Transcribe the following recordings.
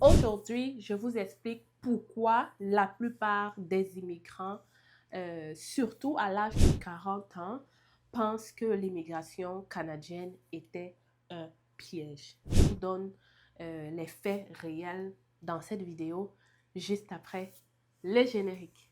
Aujourd'hui, je vous explique pourquoi la plupart des immigrants, surtout à l'âge de 40 ans, pensent que l'immigration canadienne était un piège. Je vous donne les faits réels dans cette vidéo juste après les génériques.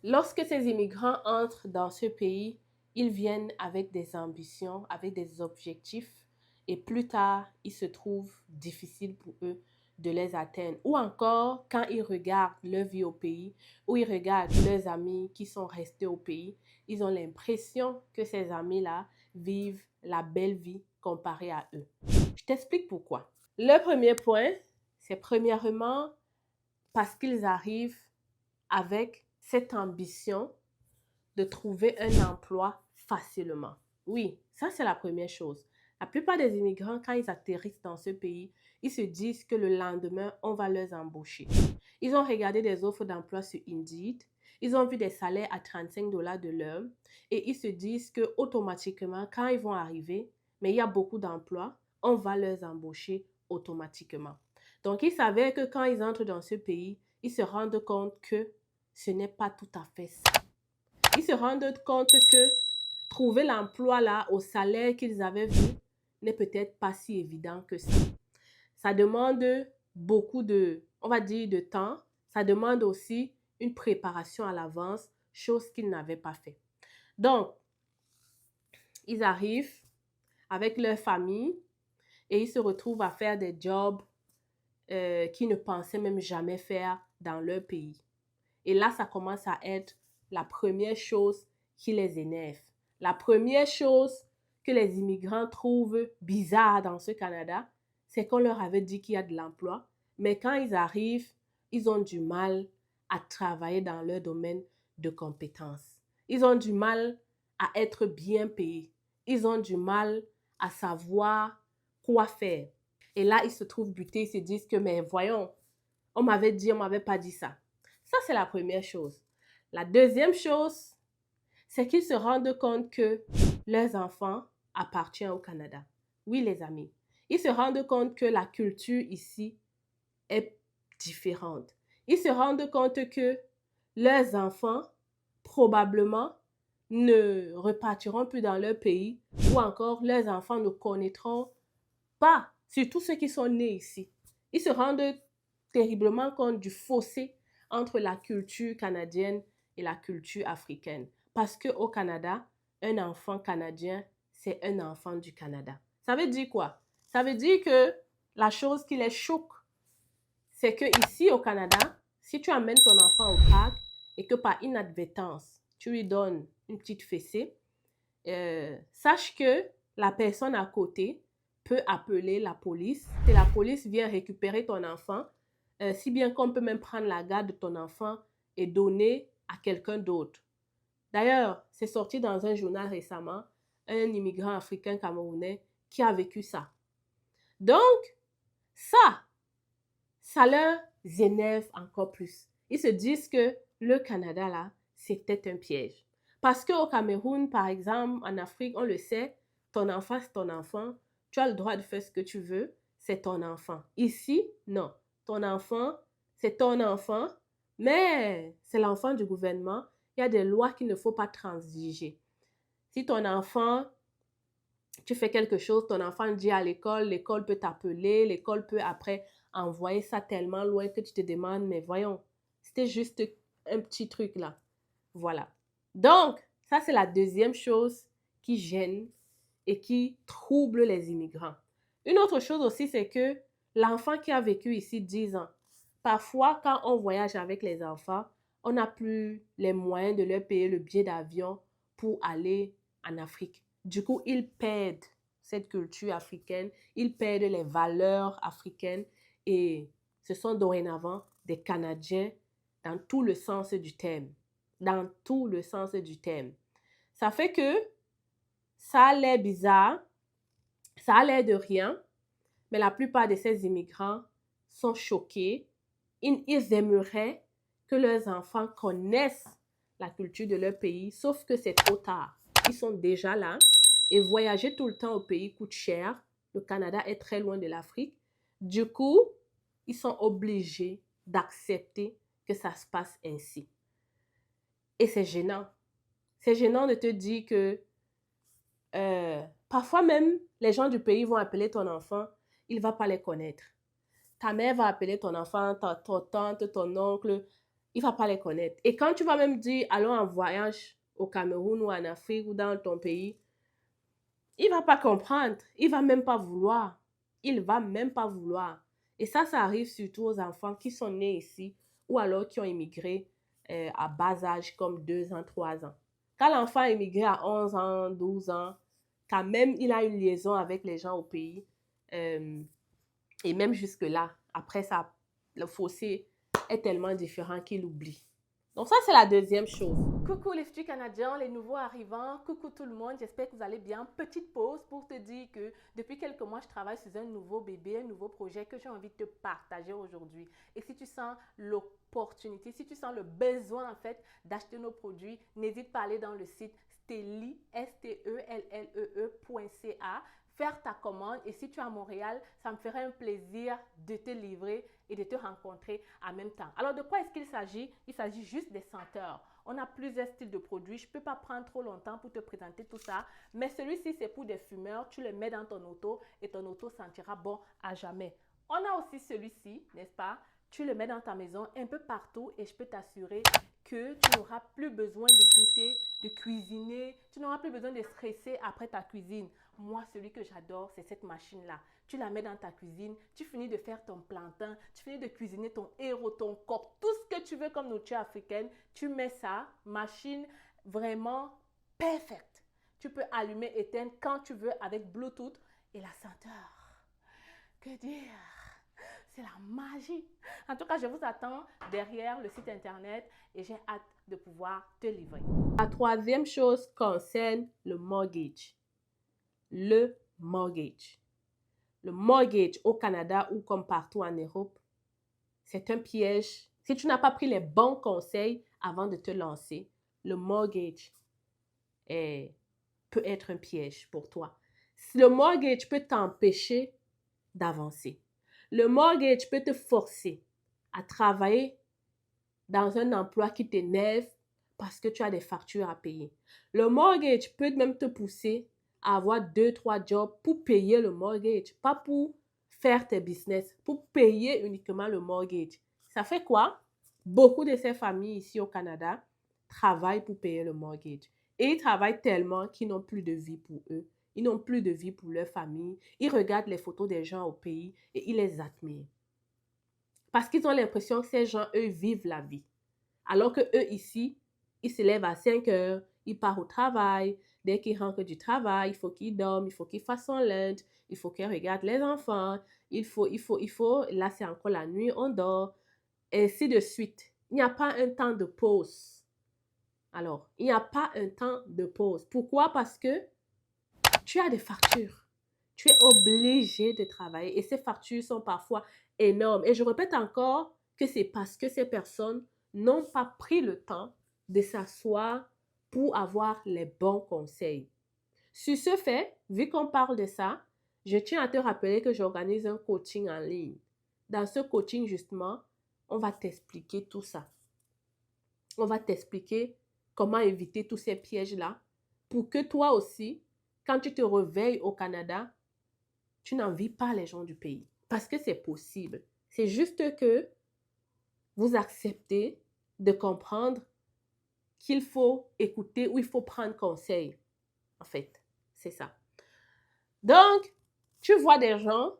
Lorsque ces immigrants entrent dans ce pays, ils viennent avec des ambitions, avec des objectifs, et plus tard, il se trouve difficile pour eux de les atteindre. Ou encore, quand ils regardent leur vie au pays, ou ils regardent leurs amis qui sont restés au pays, ils ont l'impression que ces amis-là vivent la belle vie comparée à eux. Je t'explique pourquoi. Le premier point, c'est premièrement parce qu'ils arrivent avec cette ambition de trouver un emploi facilement. Oui, ça c'est la première chose. La plupart des immigrants, quand ils atterrissent dans ce pays, ils se disent que le lendemain, on va les embaucher. Ils ont regardé des offres d'emploi sur Indeed, ils ont vu des salaires à 35 dollars de l'heure et ils se disent que automatiquement, quand ils vont arriver, mais il y a beaucoup d'emplois, on va les embaucher automatiquement. Donc, ils savaient que quand ils entrent dans ce pays, ils se rendent compte que ce n'est pas tout à fait ça. Ils se rendent compte que trouver l'emploi là au salaire qu'ils avaient vu n'est peut-être pas si évident que ça. Ça demande beaucoup on va dire, de temps. Ça demande aussi une préparation à l'avance, chose qu'ils n'avaient pas fait. Donc, ils arrivent avec leur famille et ils se retrouvent à faire des jobs qu'ils ne pensaient même jamais faire dans leur pays. Et là, ça commence à être la première chose qui les énerve. La première chose que les immigrants trouvent bizarre dans ce Canada, c'est qu'on leur avait dit qu'il y a de l'emploi, mais quand ils arrivent, ils ont du mal à travailler dans leur domaine de compétences. Ils ont du mal à être bien payés. Ils ont du mal à savoir quoi faire. Et là, ils se trouvent butés, ils se disent que, mais voyons, on m'avait dit, on m'avait pas dit ça. Ça, c'est la première chose. La deuxième chose, c'est qu'ils se rendent compte que leurs enfants appartiennent au Canada. Oui, les amis. Ils se rendent compte que la culture ici est différente. Ils se rendent compte que leurs enfants, probablement, ne repartiront plus dans leur pays ou encore leurs enfants ne connaîtront pas, surtout ceux qui sont nés ici. Ils se rendent terriblement compte du fossé entre la culture canadienne et la culture africaine. Parce qu'au Canada, un enfant canadien, c'est un enfant du Canada. Ça veut dire quoi? Ça veut dire que la chose qui les choque, c'est que ici au Canada, si tu amènes ton enfant au parc et que par inadvertance, tu lui donnes une petite fessée, sache que la personne à côté peut appeler la police et la police vient récupérer ton enfant, si bien qu'on peut même prendre la garde de ton enfant et donner à quelqu'un d'autre. D'ailleurs, c'est sorti dans un journal récemment, un immigrant africain camerounais qui a vécu ça. Donc, ça leur énerve encore plus. Ils se disent que le Canada, là, c'était un piège. Parce qu'au Cameroun, par exemple, en Afrique, on le sait, ton enfant, c'est ton enfant. Tu as le droit de faire ce que tu veux. C'est ton enfant. Ici, non. Ton enfant, c'est ton enfant, mais c'est l'enfant du gouvernement. Il y a des lois qu'il ne faut pas transiger. Si ton enfant, tu fais quelque chose, ton enfant dit à l'école, l'école peut t'appeler, l'école peut après envoyer ça tellement loin que tu te demandes, mais voyons, c'était juste un petit truc là. Voilà. Donc, ça c'est la deuxième chose qui gêne et qui trouble les immigrants. Une autre chose aussi, c'est que l'enfant qui a vécu ici 10 ans, parfois quand on voyage avec les enfants, on n'a plus les moyens de leur payer le billet d'avion pour aller en Afrique. Du coup, ils perdent cette culture africaine, ils perdent les valeurs africaines et ce sont dorénavant des Canadiens dans tout le sens du terme. Dans tout le sens du terme. Ça fait que ça a l'air bizarre, ça a l'air de rien, mais la plupart de ces immigrants sont choqués Ils aimeraient que leurs enfants connaissent la culture de leur pays, sauf que c'est trop tard. Ils sont déjà là et voyager tout le temps au pays coûte cher. Le Canada est très loin de l'Afrique. Du coup, ils sont obligés d'accepter que ça se passe ainsi. Et c'est gênant. C'est gênant de te dire que parfois même, les gens du pays vont appeler ton enfant, il ne va pas les connaître. Ta mère va appeler ton enfant, ton tante, ton oncle, il ne va pas les connaître. Et quand tu vas même dire, allons en voyage au Cameroun ou en Afrique ou dans ton pays, il ne va pas comprendre, il ne va même pas vouloir. Il ne va même pas vouloir. Et ça arrive surtout aux enfants qui sont nés ici ou alors qui ont immigré à bas âge comme 2 ans, 3 ans. Quand l'enfant a immigré à 11 ans, 12 ans, quand même il a une liaison avec les gens au pays, et même jusque-là, après ça, le fossé est tellement différent qu'il oublie. Donc ça, c'est la deuxième chose. Coucou les futurs Canadiens, les nouveaux arrivants, coucou tout le monde, j'espère que vous allez bien. Petite pause pour te dire que depuis quelques mois, je travaille sur un nouveau bébé, un nouveau projet que j'ai envie de te partager aujourd'hui. Et si tu sens l'opportunité, si tu sens le besoin en fait d'acheter nos produits, n'hésite pas à aller dans le site Stellee, STELLEE.ca, faire ta commande et si tu es à Montréal, ça me ferait un plaisir de te livrer et de te rencontrer en même temps. Alors de quoi est-ce qu'il s'agit? Il s'agit juste des senteurs. On a plusieurs styles de produits. Je ne peux pas prendre trop longtemps pour te présenter tout ça. Mais celui-ci, c'est pour des fumeurs. Tu le mets dans ton auto et ton auto sentira bon à jamais. On a aussi celui-ci, n'est-ce pas? Tu le mets dans ta maison un peu partout et je peux t'assurer que tu n'auras plus besoin de douter, de cuisiner. Tu n'auras plus besoin de stresser après ta cuisine. Moi, celui que j'adore, c'est cette machine-là. Tu la mets dans ta cuisine, tu finis de faire ton plantain, tu finis de cuisiner ton héros, ton coq, tout ce que tu veux comme nourriture africaine, tu mets ça, machine vraiment parfaite. Tu peux allumer, éteindre quand tu veux avec Bluetooth et la senteur. Que dire? C'est la magie. En tout cas, je vous attends derrière le site internet et j'ai hâte de pouvoir te livrer. La troisième chose concerne le mortgage. Le mortgage. Le mortgage au Canada ou comme partout en Europe, c'est un piège. Si tu n'as pas pris les bons conseils avant de te lancer, le mortgage peut être un piège pour toi. Le mortgage peut t'empêcher d'avancer. Le mortgage peut te forcer à travailler dans un emploi qui t'énerve parce que tu as des factures à payer. Le mortgage peut même te pousser à avoir 2-3 jobs pour payer le mortgage, pas pour faire tes business, pour payer uniquement le mortgage. Ça fait quoi? Beaucoup de ces familles ici au Canada travaillent pour payer le mortgage. Et ils travaillent tellement qu'ils n'ont plus de vie pour eux. Ils n'ont plus de vie pour leur famille. Ils regardent les photos des gens au pays et ils les admirent. Parce qu'ils ont l'impression que ces gens, eux, vivent la vie. Alors que eux, ici, ils se lèvent à 5 heures, ils partent au travail. Dès qu'ils rentrent du travail, il faut qu'ils dorment, il faut qu'ils fassent son lunch, il faut qu'ils regardent les enfants, il faut, là c'est encore la nuit, on dort, et ainsi de suite. Il n'y a pas un temps de pause. Alors, il n'y a pas un temps de pause. Pourquoi? Parce que tu as des factures. Tu es obligé de travailler et ces factures sont parfois énormes. Et je répète encore que c'est parce que ces personnes n'ont pas pris le temps de s'asseoir pour avoir les bons conseils. Sur ce fait, vu qu'on parle de ça, je tiens à te rappeler que j'organise un coaching en ligne. Dans ce coaching, justement, on va t'expliquer tout ça. On va t'expliquer comment éviter tous ces pièges-là pour que toi aussi, quand tu te réveilles au Canada, tu n'envies pas les gens du pays. Parce que c'est possible. C'est juste que vous acceptez de comprendre qu'il faut écouter ou il faut prendre conseil. En fait, c'est ça. Donc, tu vois des gens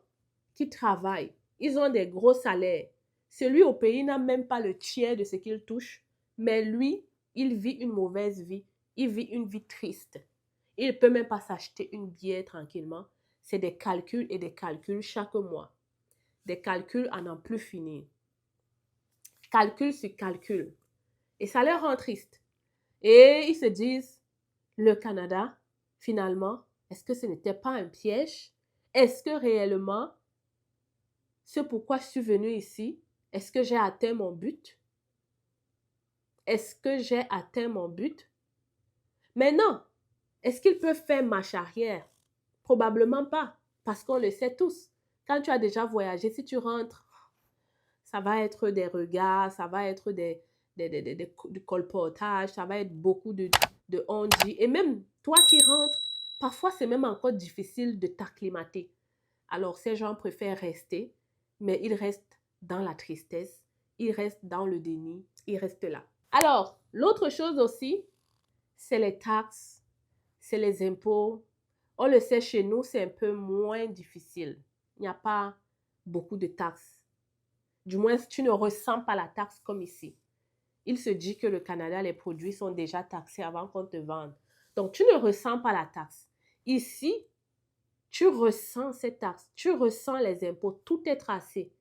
qui travaillent. Ils ont des gros salaires. Celui au pays n'a même pas le tiers de ce qu'il touche. Mais lui, il vit une mauvaise vie. Il vit une vie triste. Il ne peut même pas s'acheter une bière tranquillement. C'est des calculs et des calculs chaque mois. Des calculs à n'en plus finir. Calcul sur calcul. Et ça leur rend triste. Et ils se disent, le Canada, finalement, est-ce que ce n'était pas un piège? Est-ce que réellement, ce pourquoi je suis venue ici, Est-ce que j'ai atteint mon but? Est-ce que j'ai atteint mon but? Mais non. Est-ce qu'ils peuvent faire marche arrière? Probablement pas, parce qu'on le sait tous. Quand tu as déjà voyagé, si tu rentres, ça va être des regards, ça va être du colportage, ça va être beaucoup de on-dit. Et même toi qui rentres, parfois c'est même encore difficile de t'acclimater. Alors ces gens préfèrent rester, mais ils restent dans la tristesse, ils restent dans le déni, ils restent là. Alors, l'autre chose aussi, c'est les taxes, c'est les impôts. On le sait, chez nous, c'est un peu moins difficile. Il n'y a pas beaucoup de taxes. Du moins, tu ne ressens pas la taxe comme ici. Il se dit que le Canada, les produits sont déjà taxés avant qu'on te vende. Donc, tu ne ressens pas la taxe. Ici, tu ressens cette taxe, tu ressens les impôts, tout est tracé.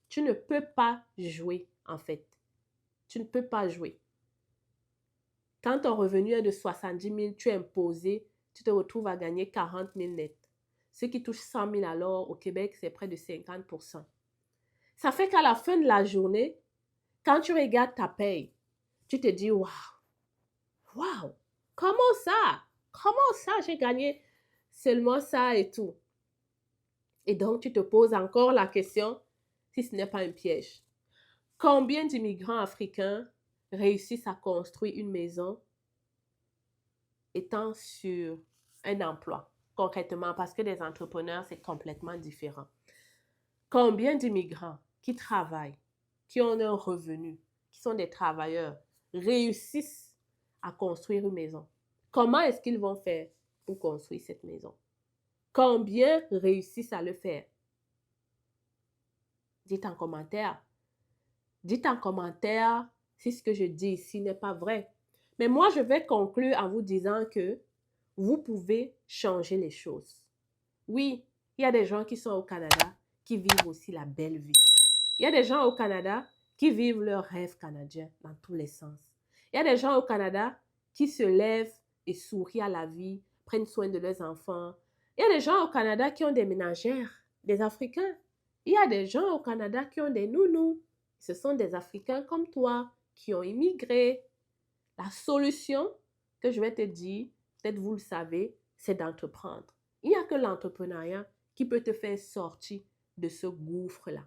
Tu ne peux pas jouer, en fait. Tu ne peux pas jouer. Quand ton revenu est de 70 000, tu es imposé, tu te retrouves à gagner 40 000 net. Ceux qui touchent 100 000 alors, au Québec, c'est près de 50%. Ça fait qu'à la fin de la journée, quand tu regardes ta paye, tu te dis, waouh, comment ça? Comment ça j'ai gagné seulement ça et tout? Et donc, tu te poses encore la question, si ce n'est pas un piège. Combien d'immigrants africains réussissent à construire une maison étant sur un emploi, concrètement, parce que les entrepreneurs, c'est complètement différent. Combien d'immigrants qui travaillent, qui ont un revenu, qui sont des travailleurs, réussissent à construire une maison? Comment est-ce qu'ils vont faire pour construire cette maison? Combien réussissent à le faire? Dites en commentaire. Dites en commentaire si ce que je dis ici n'est pas vrai. Mais moi, je vais conclure en vous disant que vous pouvez changer les choses. Oui, il y a des gens qui sont au Canada qui vivent aussi la belle vie. Il y a des gens au Canada qui vivent leur rêve canadien dans tous les sens. Il y a des gens au Canada qui se lèvent et sourient à la vie, prennent soin de leurs enfants. Il y a des gens au Canada qui ont des ménagères, des Africains. Il y a des gens au Canada qui ont des nounous. Ce sont des Africains comme toi qui ont immigré. La solution que je vais te dire, peut-être vous le savez, c'est d'entreprendre. Il n'y a que l'entrepreneuriat qui peut te faire sortir de ce gouffre-là.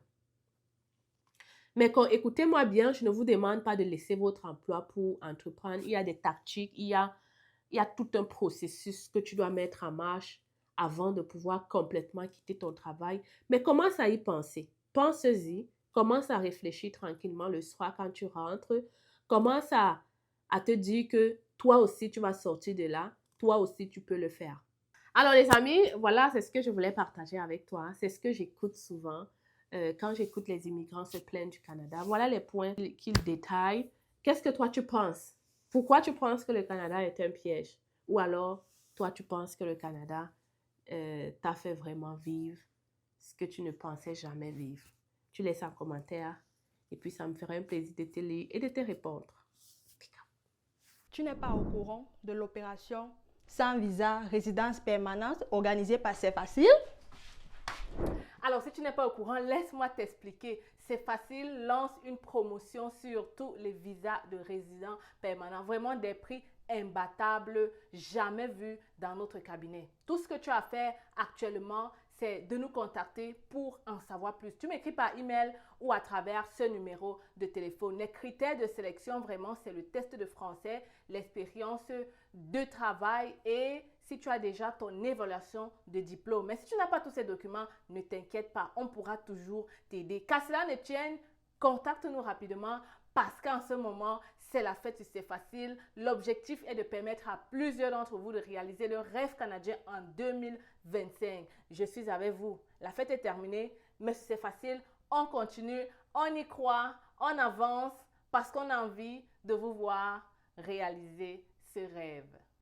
Mais écoutez-moi bien, je ne vous demande pas de laisser votre emploi pour entreprendre. Il y a des tactiques, il y a tout un processus que tu dois mettre en marche avant de pouvoir complètement quitter ton travail. Mais commence à y penser. Pense-y, commence à réfléchir tranquillement le soir quand tu rentres. Commence à te dire que toi aussi, tu vas sortir de là. Toi aussi, tu peux le faire. Alors les amis, voilà, c'est ce que je voulais partager avec toi. C'est ce que j'écoute souvent quand j'écoute les immigrants se plaindre du Canada. Voilà les points qu'ils détaillent. Qu'est-ce que toi tu penses? Pourquoi tu penses que le Canada est un piège? Ou alors, toi tu penses que le Canada t'a fait vraiment vivre ce que tu ne pensais jamais vivre? Tu laisses un commentaire et puis ça me ferait un plaisir de te lire et de te répondre. Tu n'es pas au courant de l'opération sans visa résidence permanente organisée par C'est Facile? Alors, si tu n'es pas au courant, laisse-moi t'expliquer. C'est facile, lance une promotion sur tous les visas de résidents permanents. Vraiment des prix imbattables, jamais vus dans notre cabinet. Tout ce que tu as à faire actuellement, c'est de nous contacter pour en savoir plus. Tu m'écris par email ou à travers ce numéro de téléphone. Les critères de sélection, vraiment, c'est le test de français, l'expérience de travail et si tu as déjà ton évaluation de diplôme. Mais si tu n'as pas tous ces documents, ne t'inquiète pas, on pourra toujours t'aider. Qu'à cela ne tienne, contacte-nous rapidement parce qu'en ce moment, c'est la fête, c'est facile. L'objectif est de permettre à plusieurs d'entre vous de réaliser le rêve canadien en 2025. Je suis avec vous. La fête est terminée, mais c'est facile. On continue, on y croit, on avance parce qu'on a envie de vous voir réaliser ce rêve.